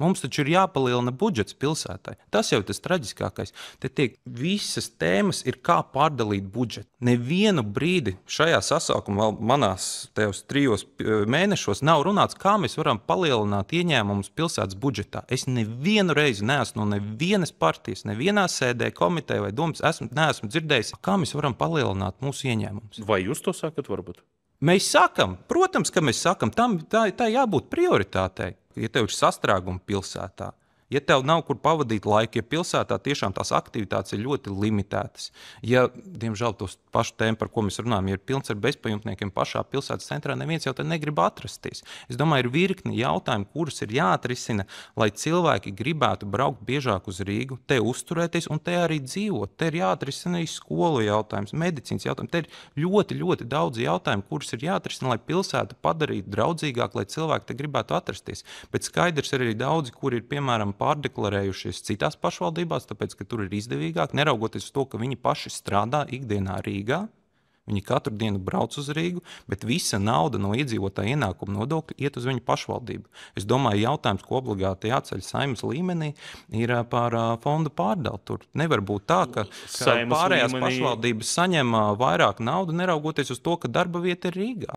Mums taču ir jāpalielina budžets pilsētai. Tas jau ir tas traģiskākais. Te tiek visas tēmas ir kā pārdalīt budžetu. Nevienu brīdi šajā sasaukumā, vēl manās 3 mēnešos, nav runāts, kā mēs varam palielināt ieņēmumus pilsētas budžetā. Es nevienu reizi neesmu no nevienas partijas, nevienā sēdē, komiteja vai domas neesmu dzirdējis, kā mēs varam palielināt mūsu ieņēmumus. Vai jūs to sakat varbūt? Mēs sakam, protams, ka mēs sakam, tā jābūt prioritātei. Ja tev ir sastrēgumi pilsētā, ja tev nav kur pavadīt laiku, ja pilsētā tiešām tās aktivitātes ir ļoti limitētas, ja, diemžēl, tos pašu tēmu, par ko mēs runājam, ja ir pilns ar bezpajumtniekiem pašā pilsētas centrā, neviens jau te negrib atrasties. Es domāju, ir virkni jautājumu, kurus ir jāatrisina, lai cilvēki gribētu braukt biežāk uz Rīgu, te uzturēties un te arī dzīvot. Te ir jāatrisina arī skolu jautājums, medicīnas jautājums. Te ir ļoti, ļoti daudz jautājumu, kurus ir jāatrisina, lai pilsētu padarītu draudzīgāk, lai cilvēki te gribētu atrasties. Bet skaidrs arī daudzi, kuri ir, piemēram, pārdeklarējušies citās pašvaldībās, tāpēc, ka tur ir izdevīgāk, neraugoties uz to, ka viņi paši strādā ikdienā Rīgā. Viņi katru dienu brauc uz Rīgu, bet visa nauda no iedzīvotāja ienākuma nodokļa iet uz viņu pašvaldību. Es domāju, jautājums, ko obligāti jāceļ Saeimas līmenī, ir par fondu pārdali. Tur nevar būt tā, ka pārējās pašvaldības saņem vairāk naudu, neraugoties uz to, ka darba vieta ir Rīgā.